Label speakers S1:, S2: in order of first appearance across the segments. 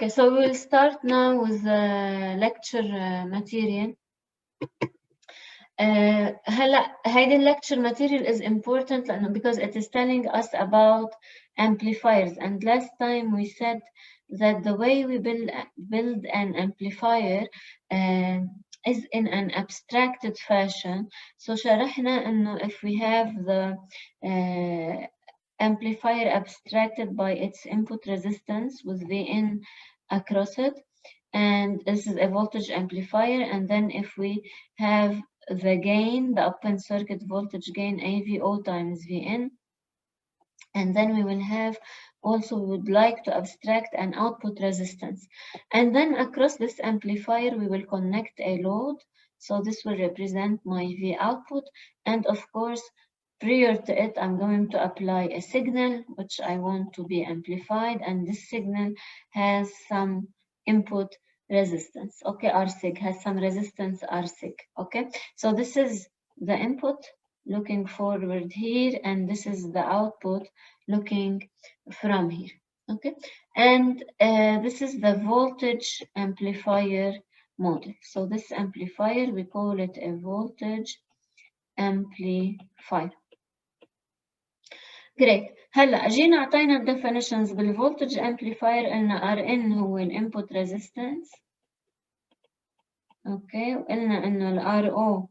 S1: Okay, so we'll start now with the lecture material. هلا هيدي lecture material is important because it is telling us about amplifiers, and last time we said that the way we build an amplifier is in an abstracted fashion. So شرحنا إنه if we have the amplifier abstracted by its input resistance with Vn across it, and this is a voltage amplifier, and then if we have the gain, the open circuit voltage gain AVO times Vn, and then we will have also, we would like to abstract an output resistance, and then across this amplifier we will connect a load. So this will represent my V output, and of course prior to it I'm going to apply a signal which I want to be amplified, and this signal has some input resistance. Okay, Rsig has some resistance Rsig. Okay, so this is the input looking forward here, and this is the output looking from here. Okay, and this is the voltage amplifier model. So this amplifier, we call it a voltage amplifier. Great. هلا جينا اعطينا الديفينيشنز بالفولتج امبليفاير، قلنا Rn هو الانبوت ريزيستنس. اوكي، وقلنا انه الRO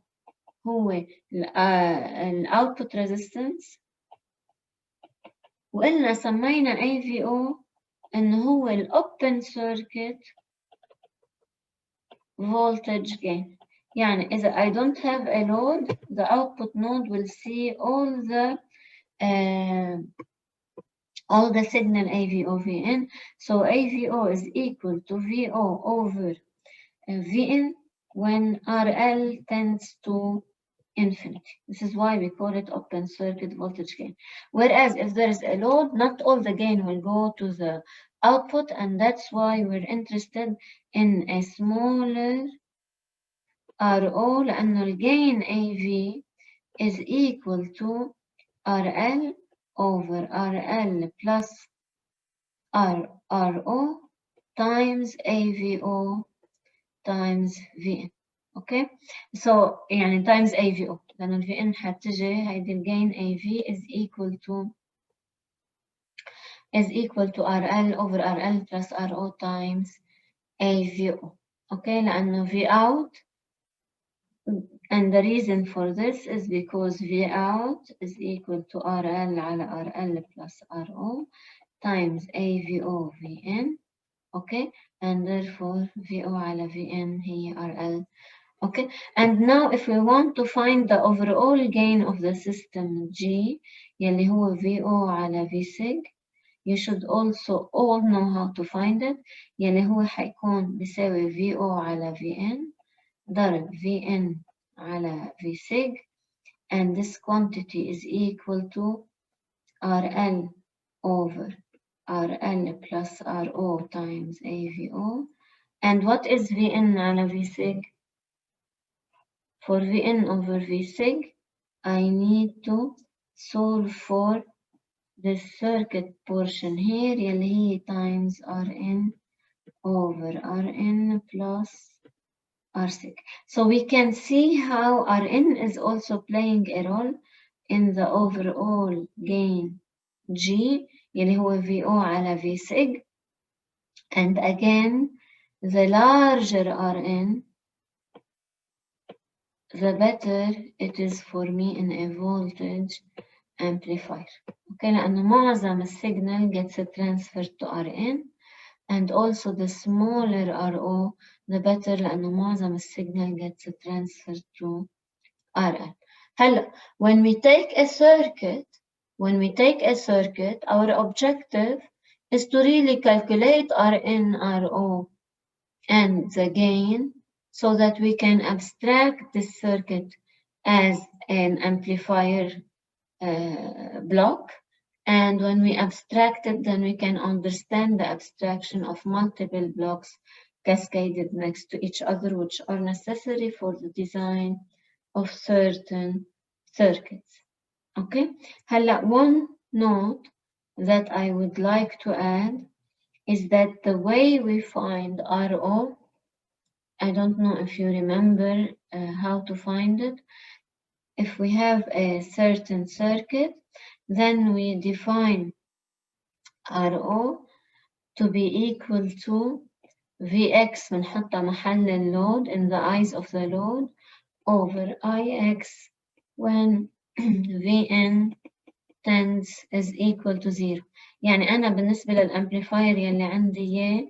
S1: هو الاوتبوت ريزيستنس، وقلنا سمينا AVO انه هو الاوبن سيركت voltage gain. يعني إذا I don't have a load, the output node will see all the signal AVO Vn. So AVO is equal to VO over Vn when RL tends to infinity. This is why we call it open circuit voltage gain. Whereas if there is a load, not all the gain will go to the output, and that's why we're interested in a smaller RO, لأنه الgain AV is equal to RL over RL plus RO times AVO times Vn. Okay, so يعني times AVO، لأن ال Vn حتجي هيدي الgain AV is equal to RL over RL plus RO times AVO. Okay, لأنه V out, and the reason for this is because V out is equal to RL على RL plus RO times AVO Vn. Okay, and therefore VO على Vn هي RL. Okay, and now if we want to find the overall gain of the system G يلي هو VO على Vsig, you should also all know how to find it. يلي هو حيكون بيساوي VO على Vn ضرب Vn على Vsig, and this quantity is equal to RL over RL plus RO times AVO. And what is Vn على Vsig? For Vn over Vsig, I need to solve for this circuit portion here يلي هي times Rn over Rn plus Rsig. So we can see how Rn is also playing a role in the overall gain G يلي هو VO على Vsig. And again, the larger Rn, the better it is for me in a voltage amplifier. Okay, لأنه معظم الsignal gets transferred to Rn, and also the smaller RO, the better لأنه معظم الsignal gets transferred to RL. هلا, when we take a circuit, our objective is to really calculate Rn, Ro, and the gain, so that we can abstract this circuit as an amplifier block. And when we abstract it, then we can understand the abstraction of multiple blocks cascaded next to each other, which are necessary for the design of certain circuits. Okay, هلا one note that I would like to add is that the way we find RO, I don't know if you remember how to find it. If we have a certain circuit, then we define RO to be equal to Vx بنحطها محل اللود in the eyes of the load over Ix when Vn tends is equal to 0. يعني أنا بالنسبة للأمبليفاير يلي عندي إياه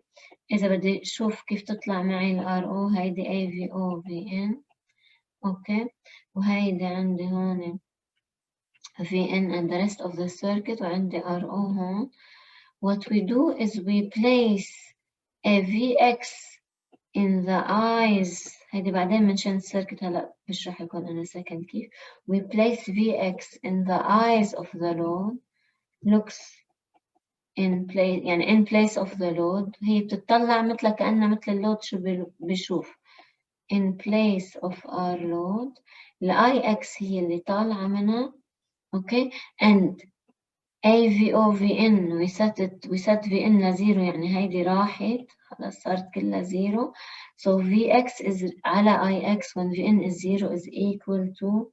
S1: إذا بدي أشوف كيف تطلع معي ال RO هيدي AVO Vn أوكي وهيدي عندي هون Vn and the rest of the circuit وعندي RO هون. What we do is we place a Vx in the eyes هيدي بعدين منشان السيركت هلا بشرح لكم أنا second كيف. We place Vx in the eyes of the load looks in place يعني in place of the load هي بتطلع مثل كأنها مثل اللود شو بشوف in place of our load ال Ix هي اللي طالعة منها okay and AVO VN we set VN لزيرو يعني هيدي راحت خلاص صارت كلها زيرو so Vx is على Ix when VN is zero is equal to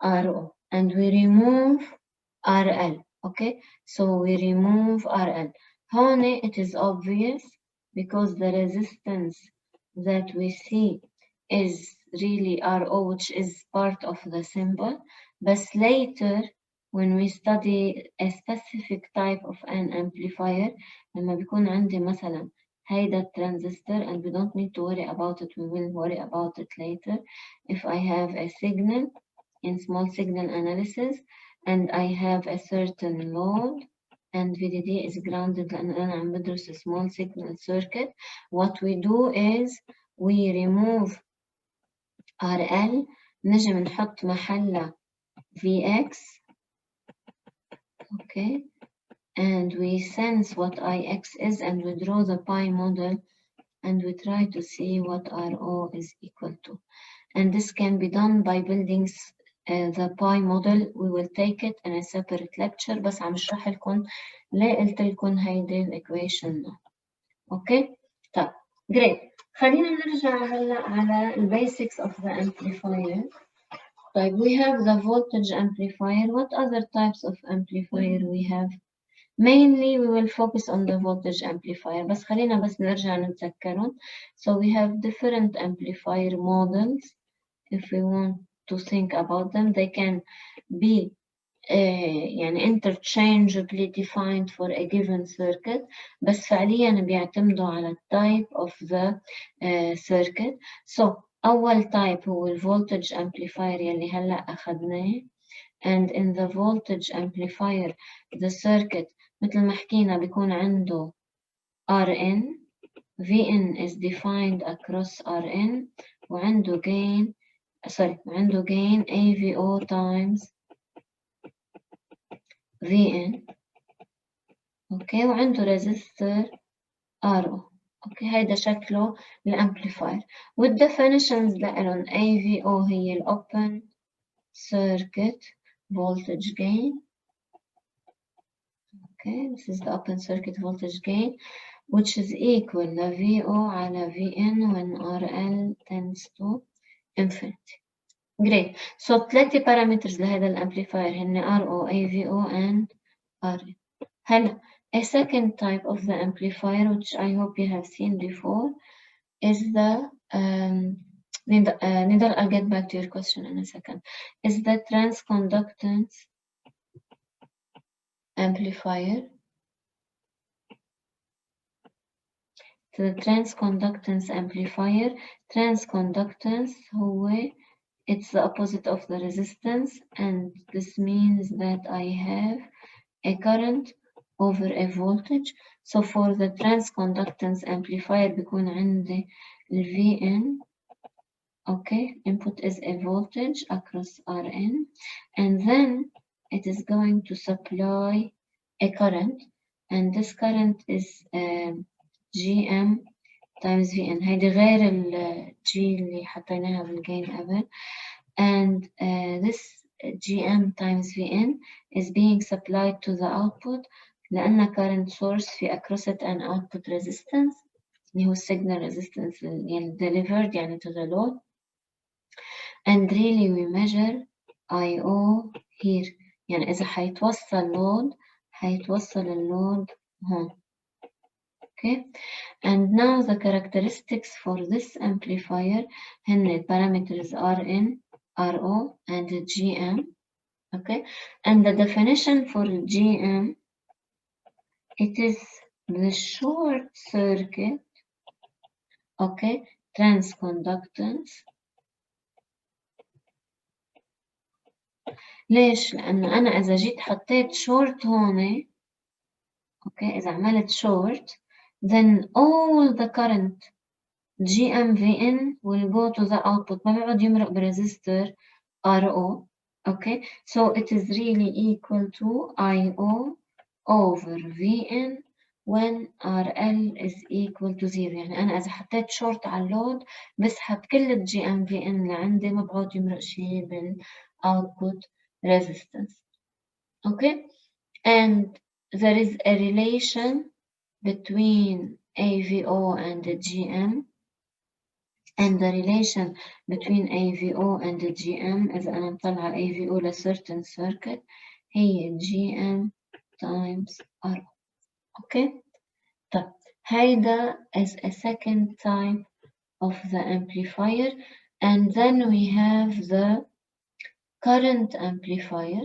S1: RO and we remove RL okay so we remove RL هون it is obvious because the resistance that we see is really RO which is part of the symbol but later when we study a specific type of an amplifier لما بيكون عندي مثلا هيدا transistor and we don't need to worry about it we will worry about it later if I have a signal in small signal analysis and I have a certain load and VDD is grounded لأن أنا عم بدرس small signal circuit what we do is we remove RL نجي بنحط محلها Vx okay and we sense what Ix is and we draw the pi model and we try to see what RO is equal to and this can be done by building the pi model we will take it in a separate lecture بس عم اشرح لكم ليه قلت لكم هيدي الايكويشن اوكي طيب great خلينا نرجع هلا على the basics of the amplifier طيب we have the voltage amplifier what other types of amplifier we have mainly we will focus on the voltage amplifier بس خلينا بس نرجع نتذكرهم so we have different amplifier models if we want to think about them they can be يعني interchangeably defined for a given circuit بس فعليا بيعتمدوا على type of the circuit so أول type هو ال voltage amplifier يلي هلأ أخذناه and in the voltage amplifier the circuit مثل ما حكينا بيكون عنده Rn Vn is defined across Rn وعنده gain عنده gain AVO times Vn اوكي وعنده resistor RO اوكي هيدا شكله الامبليفاير والديفينيشنز لإلهم AVO هي ال open circuit voltage gain okay this is the open circuit voltage gain which is equal to VO على Vn when RL tends to infinity great so 3 parameters لهذا الامبليفاير هن RO AVO and RL هلا a second type of the amplifier which I hope you have seen before is the Nidal, I'll get back to your question in a second is the transconductance amplifier the transconductance amplifier transconductance هو it's the opposite of the resistance and this means that I have a current over a voltage so for the transconductance amplifier بيكون عندي ال Vn okay input is a voltage across Rn and then it is going to supply a current and this current is Gm times Vn هيدي غير ال G اللي حطيناها بالجين قبل and this Gm times Vn is being supplied to the output لأن current source في across it an output resistance اللي هو signal resistance يعني delivered يعني to the load, and really we measure IO here. يعني إذا حيتوصل اللود هون. Okay, and now the characteristics for this amplifier هن parameters Rn, Ro and Gm. Okay, and the definition for Gm, it is the short circuit, okay, transconductance. ليش؟ لأنه أنا إذا جيت حطيت شورت هون، okay, إذا عملت short, then all the current GMVN will go to the output. ما بيقعد يمرق بريزستور RO. Okay, so it is really equal to IO over VN when RL is equal to 0. يعني أنا إذا حطيت شورت على اللود بسحب كل ال GMVN اللي عندي، ما بقعد يمرق شيء بالoutput resistance. Okay, and there is a relation between AVO and the GM, and the relation between AVO and the GM إذا أنا مطلعة AVO ل certain circuit هي GM times R. Okay. طب هيدا is a second type of the amplifier, and then we have the current amplifier.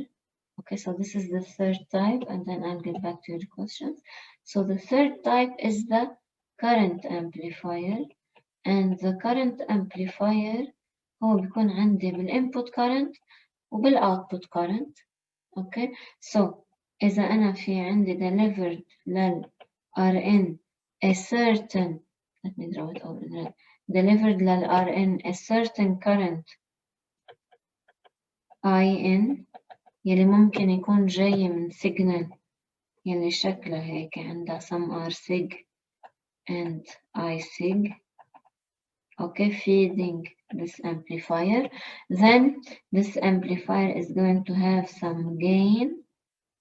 S1: Okay, so this is the third type, and then I'll get back to your questions. So the third type is the current amplifier, and the current amplifier هو بيكون عندي بالinput current وبالاوتput current. Okay, so إذا أنا في عندي delivered لل Rn a certain, let me draw it over there, delivered لل Rn a certain current In يلي ممكن يكون جاي من signal يلي شكلها هيك عندها some R sig and I sig. Okay, feeding this amplifier, then this amplifier is going to have some gain.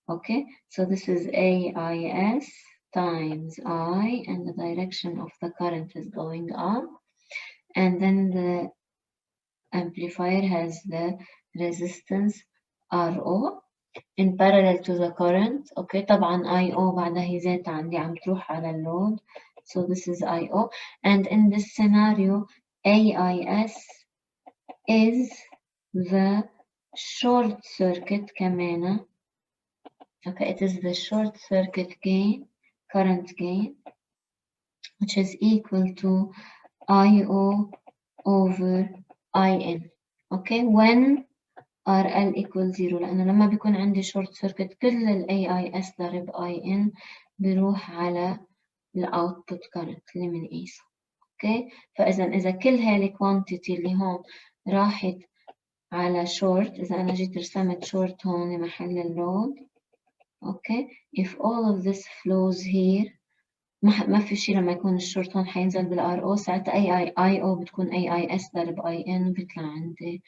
S1: Okay, so this is AIS times I, and the direction of the current is going up, and then the amplifier has the resistance RO in parallel to the current. Okay, طبعا IO بعدها هي زيت عندي عم تروح على اللود, so this is IO, and in this scenario AIS is the short circuit كمان. Okay, it is the short circuit gain, current gain, which is equal to IO over IN. Okay, when RL equals 0, لأنه لما بيكون عندي short circuit كل ال AIS ضرب IN بيروح على ال output current اللي بنقيسه. Okay, فإذا كل هاي quantity اللي هون راحت على short, إذا أنا جيت رسمت short هون محل اللود. Okay, if all of this flows here, ما في شيء لما يكون الشورت هون حينزل بالار ساعتها اي او بتكون AIS ضرب IN وبيطلع عندي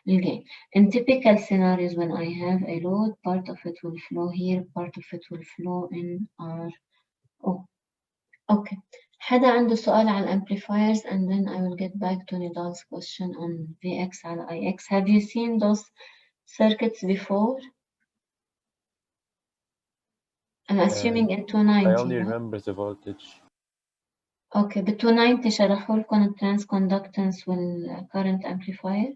S1: الجين. In typical scenarios when I have a load, part of it will flow here, part of it will flow in RO. Okay, حدا عنده سؤال على amplifiers, and then I will get back to Nidal's question on VX على IX. Have you seen those circuits before? I'm assuming in 290.
S2: I only remember the voltage.
S1: Okay, ب 290 شرحوا لكم ال transconductance وال current amplifier.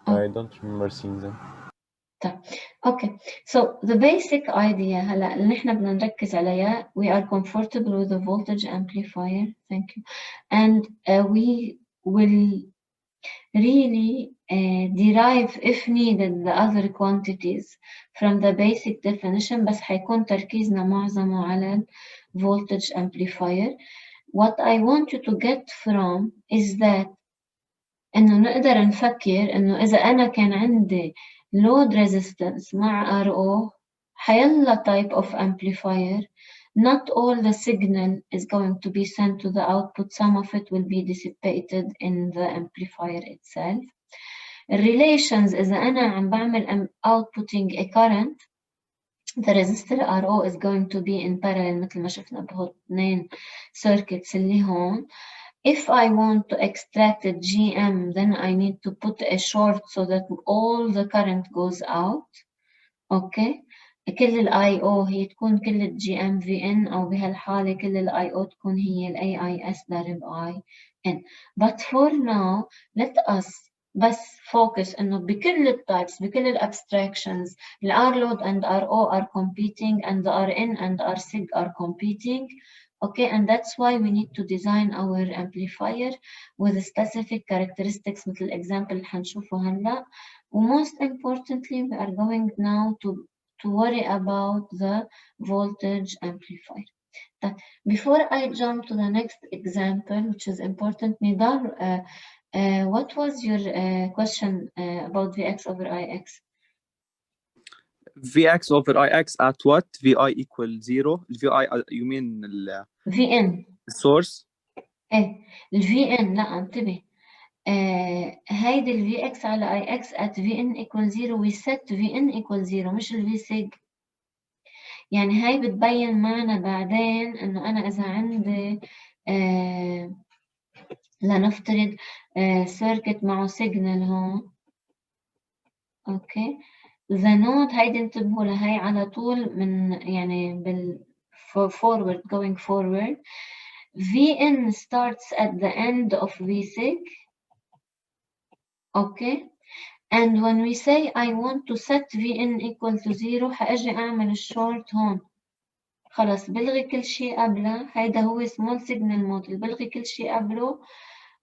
S2: I don't remember seeing them.
S1: طيب okay, so the basic idea هلا اللي نحن بدنا نركز عليها, we are comfortable with the voltage amplifier, thank you, and we will really derive if needed the other quantities from the basic definition, بس حيكون تركيزنا معظمه على voltage amplifier. What I want you to get from is that إنه نقدر نفكر إنه إذا أنا كان عندي load resistance مع RO حيلا type of amplifier, not all the signal is going to be sent to the output, some of it will be dissipated in the amplifier itself. Relations إذا أنا عم بعمل outputting a current, the resistor RO is going to be in parallel مثل ما شفنا بهو 2 circuits اللي هون. If I want to extract a GM, then I need to put a short so that all the current goes out. Okay. كل ال IO هي تكون كل ال GM VN أو بهالحالة كل ال IO تكون هي ال AIS ضرب IN. But for now, let us بس focus إنه بكل ال types بكل ال abstractions ال R load and RO are competing and the RN and RSig are competing. Okay, and that's why we need to design our amplifier with specific characteristics مثل الexample اللي حنشوفه هلا. Most importantly, we are going now to worry about the voltage amplifier. Before I jump to the next example, which is important, Nidar, what was your question about Vx over Ix?
S3: Vx over Ix at what? Vi equal 0. Vi, you mean
S1: Vn.
S3: source?
S1: ايه ال Vn لا انتبه. هيدي ال Vx على Ix at Vn equal 0 we set Vn equal 0 مش ال Vsig. يعني هاي بتبين معنا بعدين انه انا اذا عندي لنفترض سيركت معه سيجنال هون. اوكي the node هيدي انتبهوا لهي على طول من يعني بال forward going forward. Vn starts at the end of Vsig. Okay, and when we say I want to set Vn equal to 0 حاجي اعمل الشورت هون. خلص بلغي كل شيء قبله. هيدا هو small signal model. بلغي كل شيء قبله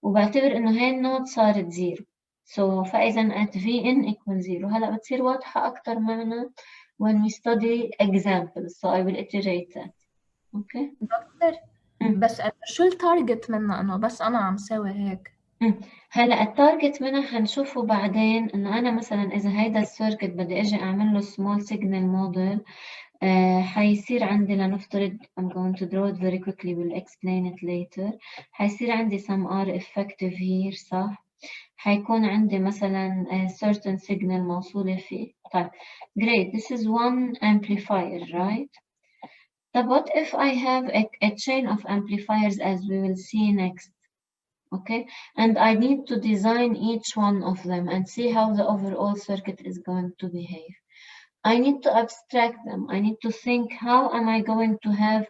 S1: وبعتبر انه هاي النود صارت 0. So فاذا at Vn equal 0 هلا بتصير واضحة اكتر معنا when we study examples. So I will iterate that. Okay.
S4: دكتور بس شو التارجت منها؟ انه بس انا عم ساوي هيك.
S1: هلا التارجت منها حنشوفه بعدين انه انا مثلا اذا هيدا السيركت بدي اجي اعمل له small signal model حيصير عندي لنفترض I'm going to draw it very quickly we'll explain it later. حيصير عندي some R effective here صح؟ حيكون عندي مثلا certain signal موصولة فيه. طيب great, this is one amplifier right? طب what if I have a chain of amplifiers as we will see next? Okay, and I need to design each one of them and see how the overall circuit is going to behave. I need to abstract them. I need to think how am I going to have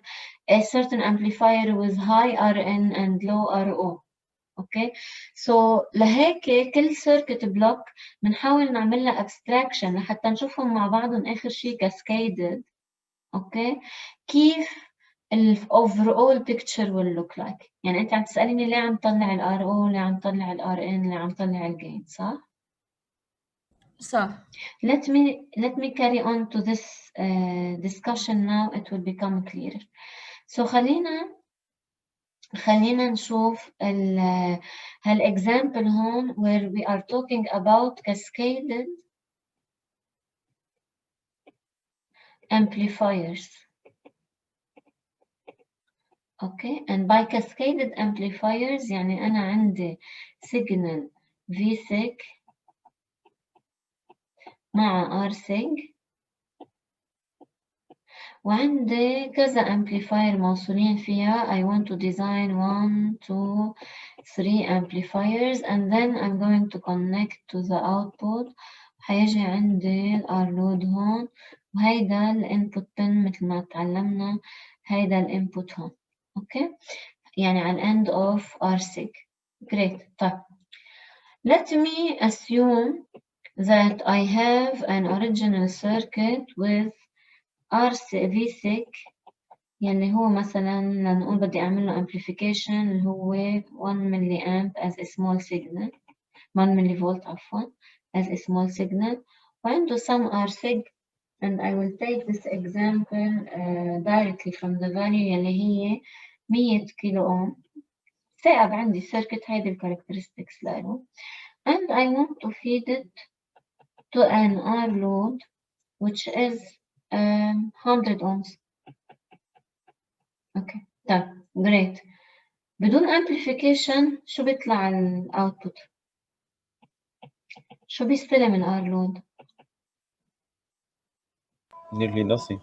S1: a certain amplifier with high RN and low RO. Okay, so لهيك كل circuit block بنحاول نعمل لها abstraction لحتى نشوفهم مع بعضهم آخر شيء cascaded. Okay, كيف ال overall picture will look like. يعني أنت عم تسأليني ليه عم طلع ال RO، ليه عم طلع ال RN، ليه عم طلع ال gain، صح؟
S4: صح.
S1: Let me carry on to this discussion now. It will become clearer. So خلينا نشوف هالexample هون where we are talking about cascaded amplifiers. Okay, and by cascaded amplifiers يعني أنا عندي signal Vsig مع Rsig وعندي كذا amplifier موصولين فيها. I want to design 1, 2, 3 amplifiers and then I'm going to connect to the output. حيجي عندي ال R load هون وهيدا ال input pin مثل ما تعلمنا هيدا ال input هون. اوكي يعني على end of Rsig. Great. طيب let me assume that I have an original circuit with Vsig يعني هو مثلا لنقول بدي أعمل له amplification اللي هو 1 milliamp as a small signal 1 millivolt عفوا as a small signal وعنده some Rsig and I will take this example directly from the value اللي هي 100 كيلو أوم. ثاقب عندي circuit هيدي ال characteristics له and I want to feed it to an R load which is 100 ohms. Okay, طيب great. بدون amplification شو بيطلع ال output؟ شو بيستلم ال R load؟
S2: nearly nothing.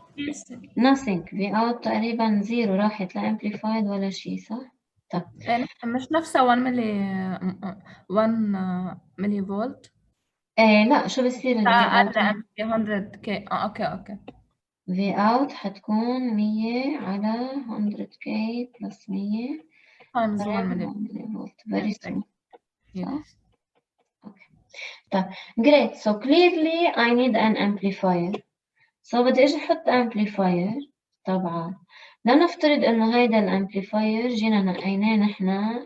S1: nothing. في out تقريبا زيرو، راحت لا amplified ولا شيء، صح؟ طب
S4: مش نفسها 1 ملي فولت.
S1: لا، شو بصير ال V
S4: أقل
S1: out؟
S4: في 100 كي. اوكي.
S1: V out حتكون 100 على 100K plus 100
S4: times 1
S1: ملي
S4: ملي
S1: فولت. Very
S4: Yes,
S1: small.
S4: yes.
S1: صح؟ Okay. طيب great. So clearly I need an amplifier. So بدي اجي احط amplifier. طبعا لنفترض انه هيدا الامبليفاير جينا نقيناه نحن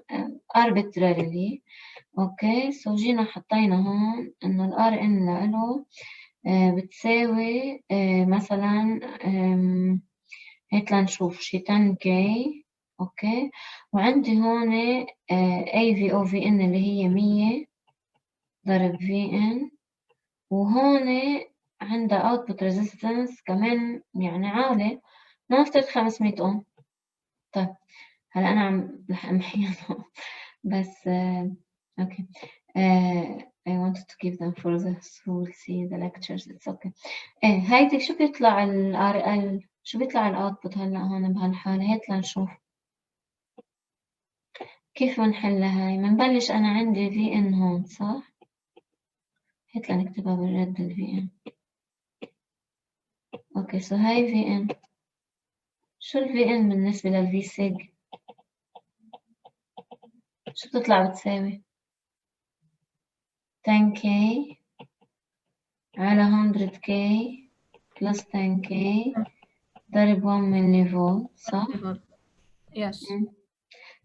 S1: arbitrarily. اوكي، سو جينا حطينا هون انه الار ان له بتساوي مثلا هيك لنشوف شي 10K. اوكي، وعندي هون اي في او في ان اللي هي 100 ضرب في ان، وهون عندها output resistance كمان يعني عالي، نفترض 500 اوم. طيب هلا انا عم امحيهم بس اوكي. I wanted to give them for the who will see the lectures. It's okay. هيدي شو بيطلع ال RL، شو بيطلع الاوتبوت هلا هون بهالحالة؟ هيك لنشوف كيف بنحلها. هاي بنبلش انا عندي VN هون، صح؟ هيك لنكتبها بالرد ال VN. اوكي، سو هاي VN. شو ال VN بالنسبة لل VSIG؟ شو بتطلع بتساوي؟ 10K على 100K plus 10K ضرب 1 ملي فولت، صح؟
S4: Yes.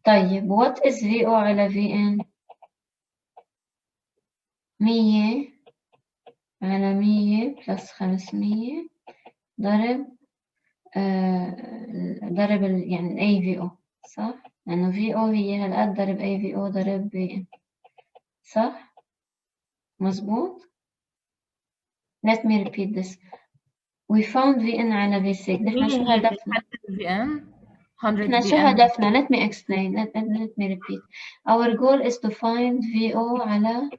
S1: طيب what is VO على VN؟ 100 على 100 plus 500 ضرب يعني AVO، صح؟ لأنه VO هي هالقد ضرب AVO ضرب VN، صح؟ مظبوط؟ Let me repeat this. We found VN على VSIG. نحن شو هدفنا؟ نحن شو هدفنا؟ Let me explain. Let me repeat. Our goal is to find VO على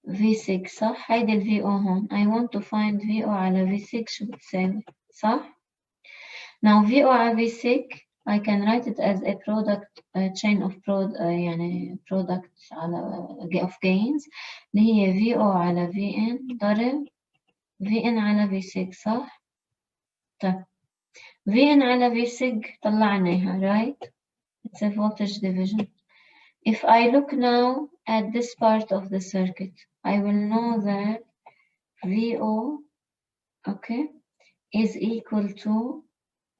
S1: V6، صح؟ هيدي ال VO هون. I want to find VO على V6 شو بتساوي، صح؟ Now VO على V6 I can write it as a product chain of يعني product على of gains اللي هي VO على VN ضرب VN على V6، صح؟ طيب VN على V6 طلعناها، right? It's a voltage division. If I look now at this part of the circuit, I will know that VO, okay, is equal to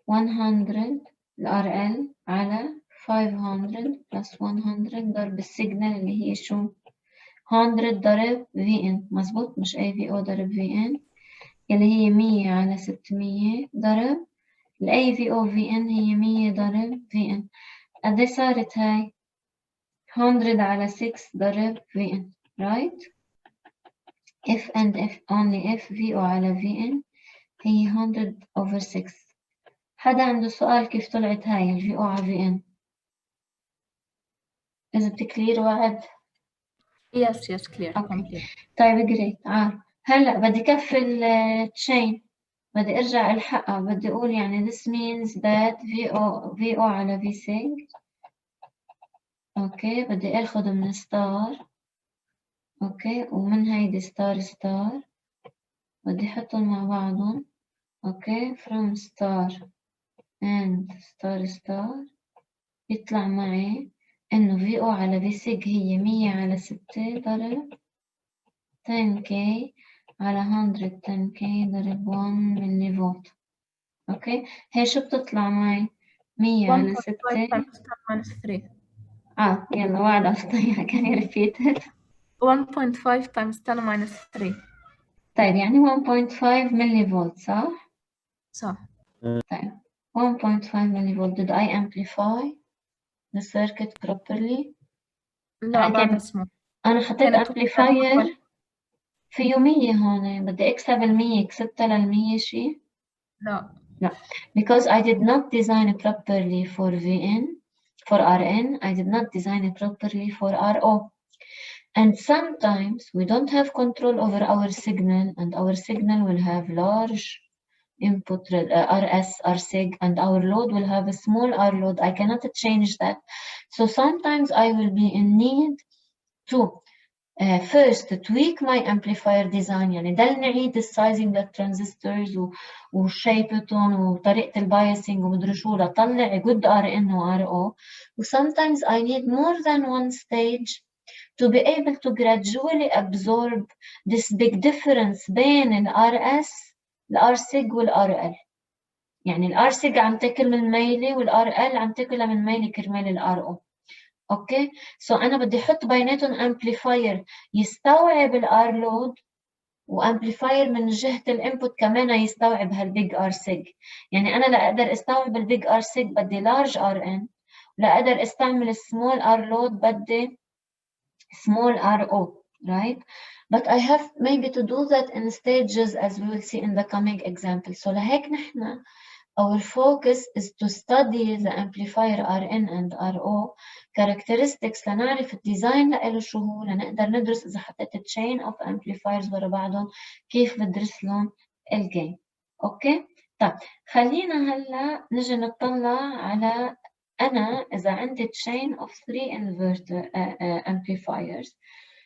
S1: 100 RL على 500 plus 100 ضرب السيجنال اللي هي شو؟ 100 ضرب VN، مظبوط؟ مش AVO ضرب VN اللي هي 100 على 600 ضرب ال AVO VN هي 100 ضرب VN. قد صارت هاي؟ 100 على 6 ضرب VN، right? If and if only if VO على VN هي 100 over 6. حدا عنده سؤال كيف طلعت هاي ال VO على VN؟ Is it clear وعد؟
S4: Yes, clear.
S1: Okay. طيب great. هلا بدي كفل chain، بدي ارجع الحقها، بدي اقول يعني this means that VO على V6. اوكي، بدي اخذ من ستار، اوكي، ومن هيدي ستار بدي احطهم مع بعضهم، اوكي، from star and star يطلع معي انه VO على V6 هي 100 على 6 ضرب 10K على 100 10K ضرب 1 ملي فولت. اوكي، هي شو بتطلع معي؟ 100 على 6 يلا وعد أسطيها. can you repeat it؟
S4: 1.5 times 10 minus 3.
S1: طيب يعني 1.5 ملي فولت، صح؟
S4: صح.
S1: طيب 1.5 ملي فولت. did I amplify the circuit properly؟
S4: لا بعد اسمه
S1: أنا حطيت amplifier فيه 100 هون، بدي أكسب 100. كسبتها 100 شيء؟
S4: لا
S1: because I did not design it properly for RN. I did not design it properly for RO. And sometimes we don't have control over our signal, and our signal will have large input RS, RSIG, and our load will have a small R load. I cannot change that. So sometimes I will be in need to first tweak my amplifier design. يعني ضل نعيد السايزنج للترانزستورز وشيبتهم وطريقة البايسنج ومدري شو لطلع good RN و RO. Sometimes I need more than one stage to be able to gradually absorb this big difference بين ال RS, ال RSIG وال RL. يعني ال RSIG عم تاكل من ميلي وال RL عم تاكلها من ميلي كرمال ال RO. اوكي سو انا بدي احط بيناتهم امبليفاير يستوعب الار لود وامبليفاير من جهه الانبوت كمان يستوعب هالبيج ار سيج. يعني انا لاقدر استوعب البيج ار سيج بدي لارج ار ان، لاقدر استعمل السمول ار لود بدي small RO, right? But I have maybe to do that in stages as we will see in the coming example. So لهيك نحن our focus is to study the amplifier RN and RO characteristics لنعرف الديزاين له شو هو، لنقدر ندرس إذا حطيت chain of amplifiers ورا بعضهم كيف بدرس لهم الجين. أوكي؟ طيب خلينا هلا نجي نطلع على أنا إذا عندي chain of 3 inverter amplifiers.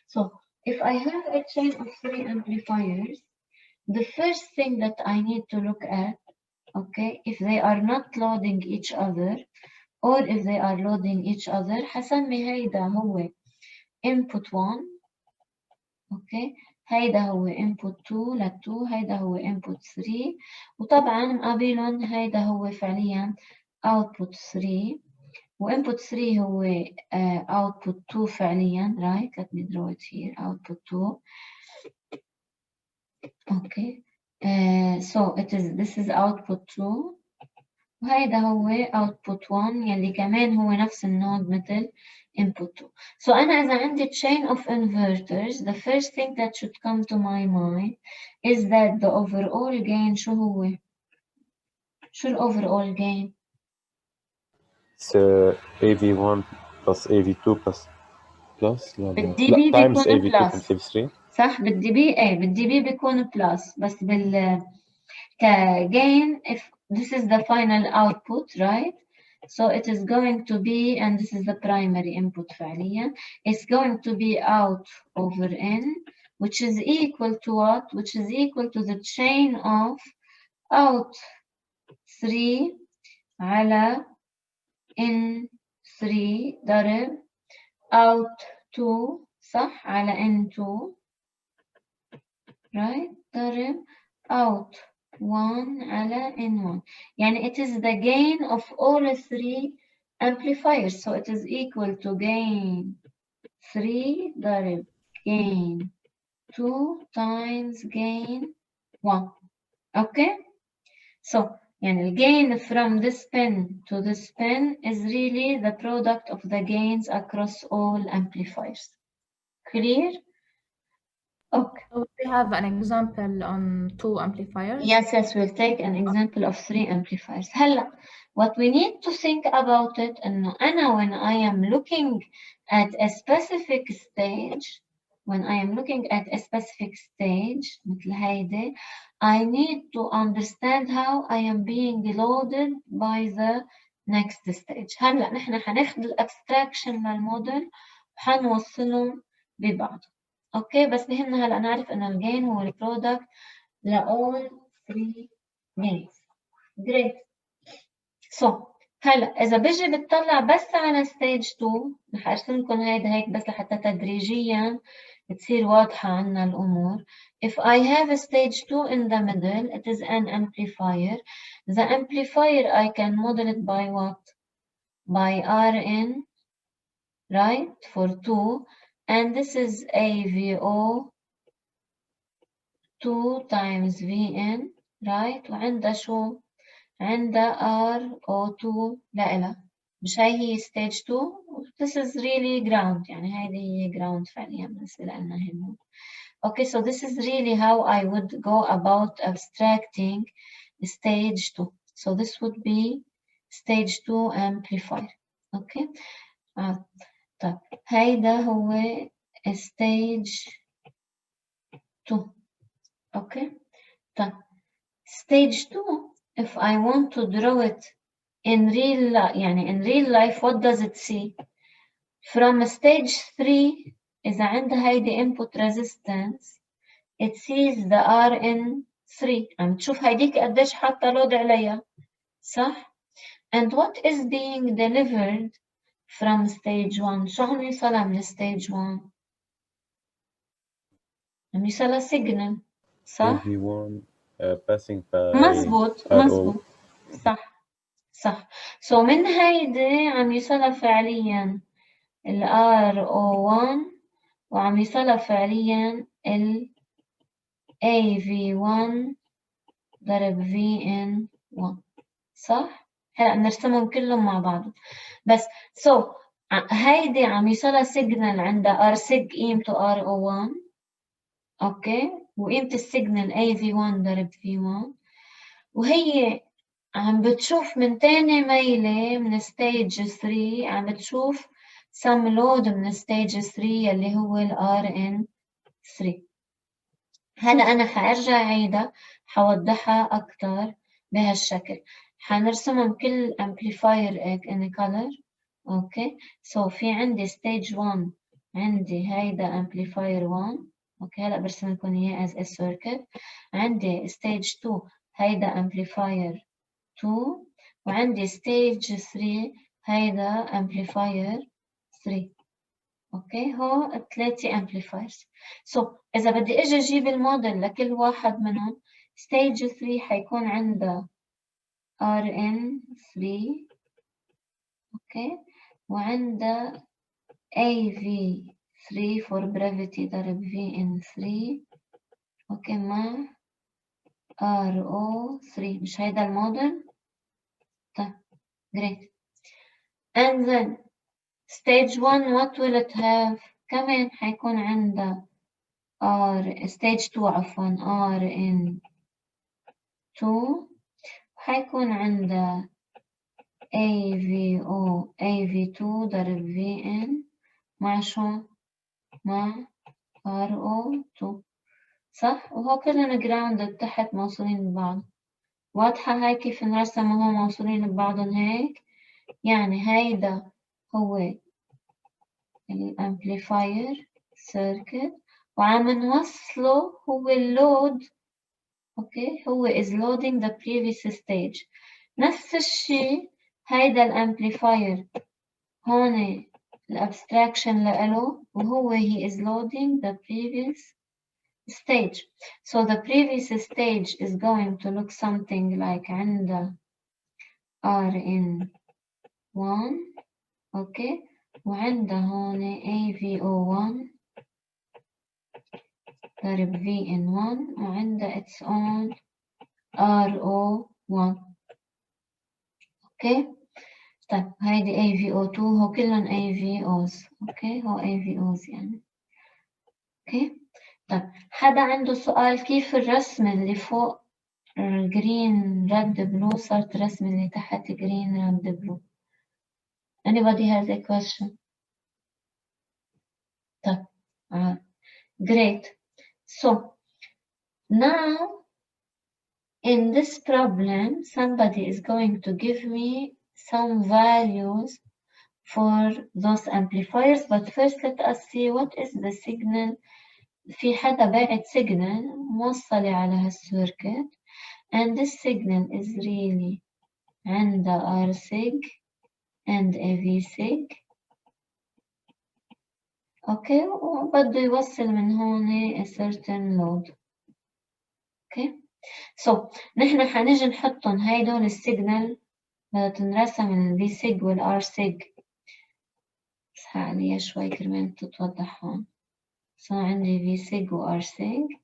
S1: So if I have a chain of 3 amplifiers, the first thing that I need to look at, okay, if they are not loading each other or if they are loading each other حسمي هيدا هو input 1, okay, هيدا هو input 2 ل 2، هيدا هو input 3، وطبعا مقابلهم هيدا هو فعليا output 3 و input 3 هو output 2 فعليا، right, let me draw it here, output 2. okay, so this is output 2 وهيدا هو output 1 يلي كمان هو نفس النود مثل input 2. So أنا إذا عندي chain of inverters, the first thing that should come to my mind is that the overall gain شو هو؟ شو ال overall gain؟
S2: It's AV1 plus AV2 plus
S1: بالدي
S2: لا
S1: بي
S2: times
S1: بيكون
S2: AV2
S1: بلس،
S2: times AV3.
S1: صح؟ بالدي بي بالدي بي بيكون بلس، بس كgain if this is the final output, right? So it is going to be, and this is the primary input فعليا, it's going to be out over n, which is equal to what? Which is equal to the chain of out 3 على n3 ضرب out 2 صح على n2 right ضرب out 1 على n1. يعني it is the gain of all 3 amplifiers, so it is equal to gain 3 ضرب gain 2 times gain 1. okay, so يعني the gain from this pin to this pin is really the product of the gains across all amplifiers. Clear? Okay.
S4: So we have an example on 2 amplifiers.
S1: Yes, we'll take an example of 3 amplifiers. هلا what we need to think about it إنه أنا when I am looking at a specific stage, مثل هيدي, I need to understand how I am being loaded by the next stage. هلا نحن حناخد الابستراكشن للموديل وحنوصلهم ببعض. اوكي بس بهمنا هلا نعرف انه الجين هو البرودكت لأول 3 gains. Great. So هلا إذا بيجي بتطلع بس على stage 2 رح أرسم لكم هيك بس لحتى تدريجيا تصير واضحة عنا الأمور. If I have a stage 2 in the middle, it is an amplifier. The amplifier I can model it by what? By Rn, right? For 2, and this is AVO 2 times Vn, right? وعندها شو؟ عندها RO2 لإلها. مش هي stage 2. This is really ground. يعني هذه هي ground فعليا بالنسبة لنا هنا. Okay, so this is really how I would go about abstracting stage 2. So this would be stage 2 amplifier. Okay. طيب هيدا هو stage 2. Okay. طيب stage 2 if I want to draw it in real life what does it see from stage 3 إذا عندها هيدي input resistance it sees the Rn3 عم تشوف هيديك قديش حاطة لود عليها صح and what is being delivered from stage 1 شو عم يوصلها من stage 1 عم يوصلها signal صح
S2: AV1 passing by
S1: مزبوط
S2: RO.
S1: صح so من هيدي عم يوصلها فعليا ال RO1 وعم يوصلها فعليا ال AV1 ضرب VN1 صح؟ هلا بنرسمهم كلهم مع بعض بس هيدي عم يوصلها سيجنال عندها R سيج قيمته RO1 اوكي وقيمة السيجنال AV1 ضرب V1 وهي عم بتشوف من تاني ميلة من ستيج 3 عم بتشوف some load من ستيج 3 اللي هو ال RN3 هلا أنا حأرجع عيدها حوضحها أكتر بهالشكل حنرسمهم كل amplifier in color أوكي في عندي stage 1 عندي هيدا amplifier 1 أوكي هلا برسم لكم إياه as a circuit عندي stage 2 هيدا amplifier 2 وعندي stage 3 هيدا amplifier 3 اوكي هو 3 amplifiers إذا بدي اجي اجيب الموديل لكل واحد منهم stage 3 حيكون عندها RN3 اوكي وعندها AV3 for brevity ضرب VN3 اوكي مع RO3 مش هيدا الموديل طيب great and then stage 1 what will it have كمان حيكون عندها stage 2 عفوا RN2 حيكون عندها AV2 ضرب VN مع شو مع RO2 صح وهو كلهم grounded تحت موصولين ببعض واضحة هاي كيف نرسم وهم موصولين ببعضهم هيك يعني هيدا هو الامبليفاير سيركت وعم نوصله هو اللود اوكي هو is loading the previous stage نفس الشيء هيدا الامبليفاير هون الابستراكشن لإله وهو he is loading the previous stage so the previous stage is going to look something like عندها RN1 اوكي وعندها هون AVO1 ضرب VN1 وعندها its own RO1 اوكي طيب هيدي AVO2 هو كلهم AVOs اوكي هو AVOs يعني اوكي طيب حدا عنده سؤال كيف الرسم اللي فوق green red blue صارت الرسم اللي تحت green red blue anybody has a question طيب great so now in this problem somebody is going to give me some values for those amplifiers but first let us see what is the signal في حدا باعت signal موصلة على هالسيركت and this signal is really عندها R sig and AV sig اوكي وبده يوصل من هون a certain load اوكي نحن حنيجي نحطهم هيدول السيجنال بدها تنرسم ال V sig وال R sig بس عليها شوي كرمال تتوضح هون عندي V sig و R sig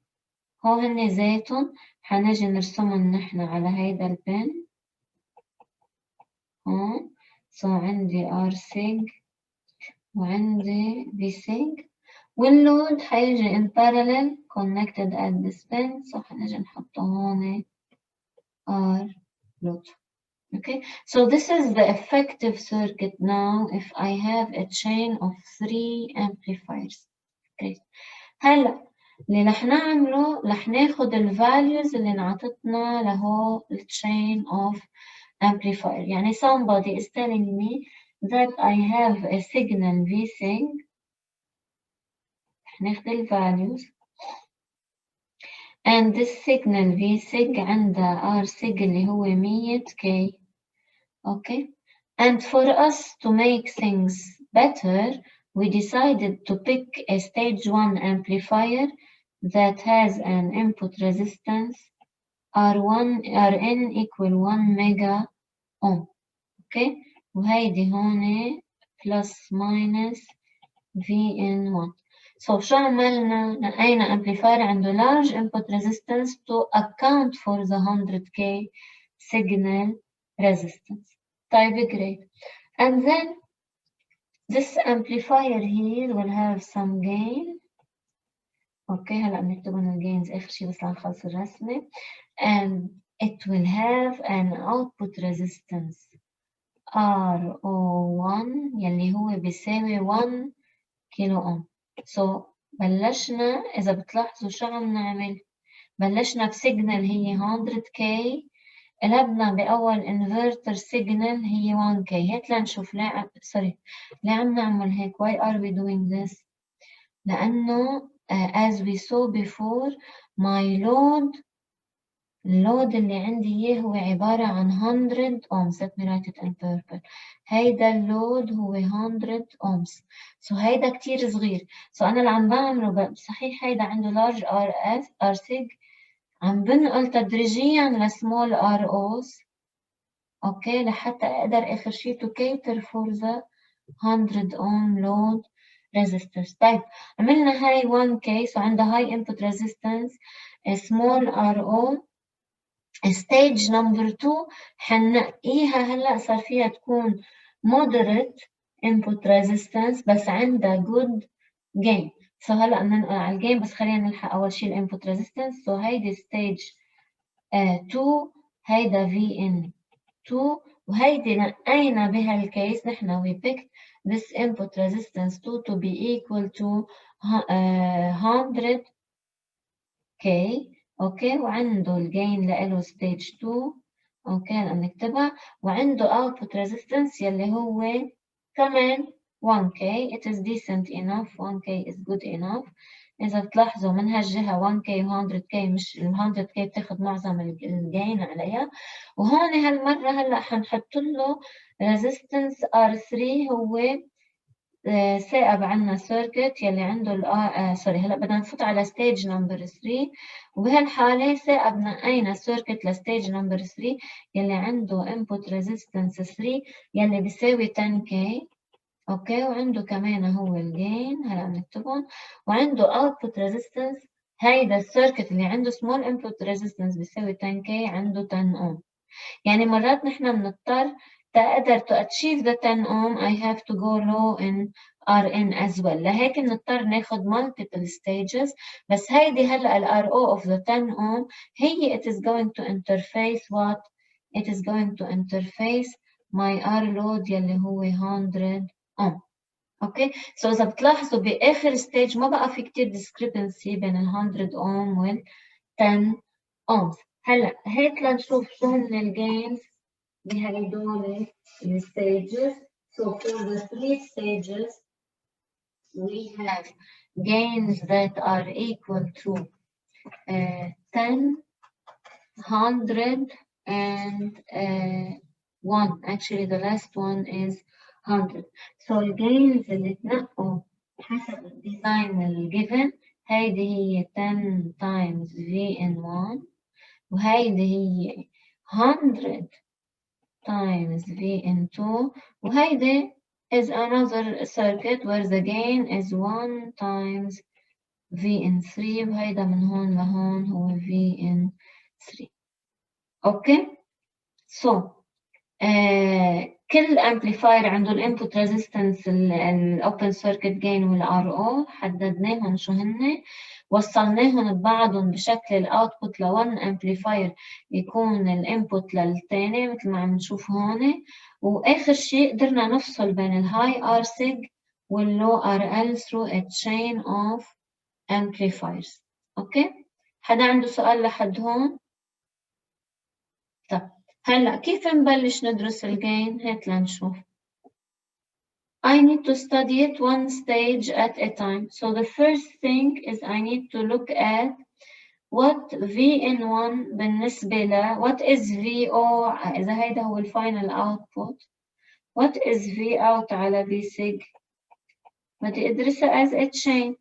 S1: هو هن زيتهم حنيجي نرسمهم نحن على هيدا البن هون عندي R sig وعندي V sig واللود حيجي in parallel connected at this pin حنيجي نحطه هون R load okay so this is the effective circuit now if I have a chain of 3 amplifiers okay هلا اللي رح نعمله رح ناخد الفاليوز اللي انعطتنا لهو chain of amplifier. يعني somebody is telling me that I have a signal Vsig. رح ناخد الفاليوز and this signal Vsig عندها Rsig اللي هو 100k. okay, and for us to make things better we decided to pick a stage 1 amplifier that has an input resistance Rn equal 1 mega ohm. okay, وهيدي هون plus minus Vn1. so شو عملنا؟ لقينا amplifier عنده large input resistance to account for the 100k signal resistance. طيب great. and then this amplifier here will have some gain. اوكي هلا بنكتبهم الجينز اخر شيء بس لنخلص الرسمه. and it will have an output resistance RO1 يلي هو بيساوي 1 كيلو اوم. so بلشنا اذا بتلاحظوا شو عم نعمل؟ بلشنا بسيجنال هي 100k، قلبنا باول انفرتر سيجنال هي 1k. هيك لنشوف ليه ليه عم نعمل هيك. why are we doing this؟ لانه as we saw before my load اللي عندي اياه هو عبارة عن 100 ohms. let me write it in purple. هيدا اللود هو 100 ohms. so هيدا كتير صغير. so أنا اللي عم بعمله صحيح هيدا عنده large Rsig، عم بنقل تدريجيا لسمول ROs. اوكي لحتى اقدر اخر شيء to cater for the 100 ohm load resistors. طيب عملنا هاي 1k so عندها high input resistance small RO. stage number 2 حنقيها هلا صار فيها تكون moderate input resistance بس عندها good gain. so هلا بننقل على الجين بس خلينا نلحق اول شيء الانبوت resistance. so هيدي stage 2 هيدا Vn2 وهيدي نقينا بهالكيس نحن we picked this input resistance 2 to be equal to 100k. اوكي وعنده الجين لإله stage 2. اوكي هلا بنكتبها وعنده output resistance يلي هو كمان 1k. it is decent enough. 1k is good enough. إذا بتلاحظوا من هالجهة 1k و 100k مش ال 100k بتاخد معظم الجين عليها. وهون هالمرة هلا حنحط له resistance R3 هو ثائب عنا سيركت يلي عنده هلا بدنا نفوت على ستيج نمبر 3 وبهالحالة ثائب نقينا سيركت لستيج نمبر 3 يلي عنده input resistance 3 يلي بيساوي 10k. اوكي وعنده كمان هو الجين هلا بنكتبهم وعنده output resistance. هيدا السيركت اللي عنده small input resistance بيساوي 10k عنده 10 ohm. يعني مرات نحن بنضطر تقدر to achieve the 10 ohm I have to go low in Rn as well. لهيك بنضطر ناخد multiple stages. بس هيدي هلا ال RO of the 10 ohm هي it is going to interface what؟ it is going to interface my R load يلي هو 100 ohm. اوكي so اذا بتلاحظوا باخر ستيج ما بقى في كتير discrepancy بين ال 100 ohm وال 10 ohms. هلا هيك لنشوف شو هن الجينز بهدول الستيجز. so for the 3 stages we have gains that are equal to 10, 100 and 1. actually the last one is 100. so الجينز اللي تنقوا حسب الديزاين الجيفن هيدي هي 10 times Vn1 وهيدي هي 100 times Vn2 وهيدي is another circuit where the gain is 1 times Vn3 وهيدا من هون لهون هو Vn3. اوكي so كل امبليفاير عنده الانبوت ريزيستنس الاوبن سيركت جين والار او حددناهم شو هن وصلناهم ببعضهم بشكل الاوتبوت لون امبليفاير يكون الانبوت للثاني مثل ما عم نشوف هون. واخر شيء قدرنا نفصل بين الهاي ار سيج واللو ار ال through a chain of amplifiers. اوكي، حدا عنده سؤال لحد هون؟ طب هلا كيف نبلش ندرس الجين؟ هات لنشوف. I need to study it one stage at a time. So the first thing is I need to look at what V in 1 بالنسبة ل what is VO إذا هيدا هو الفاينل output. What is V out على V sig؟ بدي أدرسها as a chain.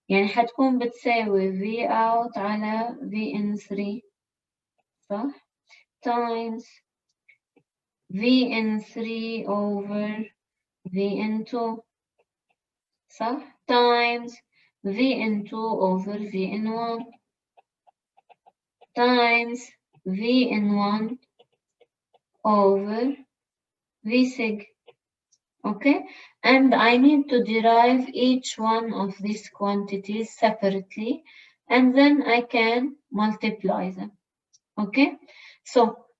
S1: يعني حتكون بتساوي V out على V in 3 صح؟ times V in 3 over V in 2 صح؟ times V in 2 over V in 1 times V in 1 over V sig. Okay, and I need to derive each one of these quantities separately, and then I can multiply them. Okay, so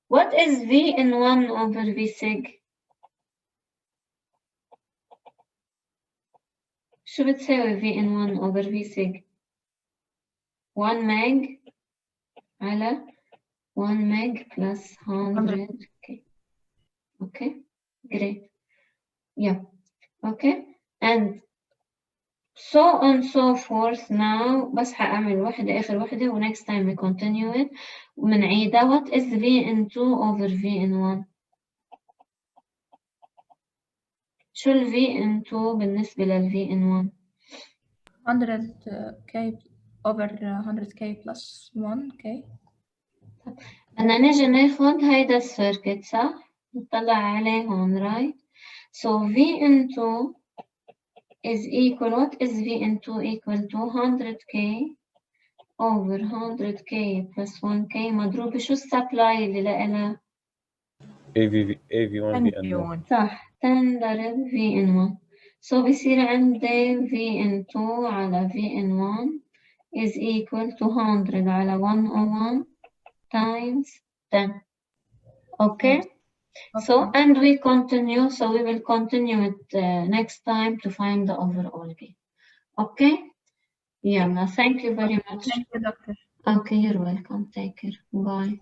S1: what is V in 1 over V sig? شو بتساوي V in 1 over V sig? 1 meg على 1 meg plus 100. Okay, great. Yeah, okay, and so on so forth. Now بس حأعمل واحدة آخر واحدة و next time we continue it ومنعيدها. What is V in 2 over V in 1? شو ال V in 2 بالنسبة لل V in 1؟
S4: 100k over 100k plus 1k.
S1: بدنا نيجي ناخد هيدا السيركت صح؟ نطلع عليه هون right؟ So V in 2 is equal, what is V in 2 equal to 100k over 100k plus 1k مضروب شو السبلاي اللي لها؟
S2: AV1 VN1
S1: صح 10 ضرب V in 1. So بصير عندي V in 2 على V in 1 is equal to 100 على 101 times 10. Okay? So, and we continue, so we will continue it next time to find the overall gain. Okay? Yeah, thank you very much.
S4: Thank you, doctor.
S1: Okay, you're welcome. Take care. Bye.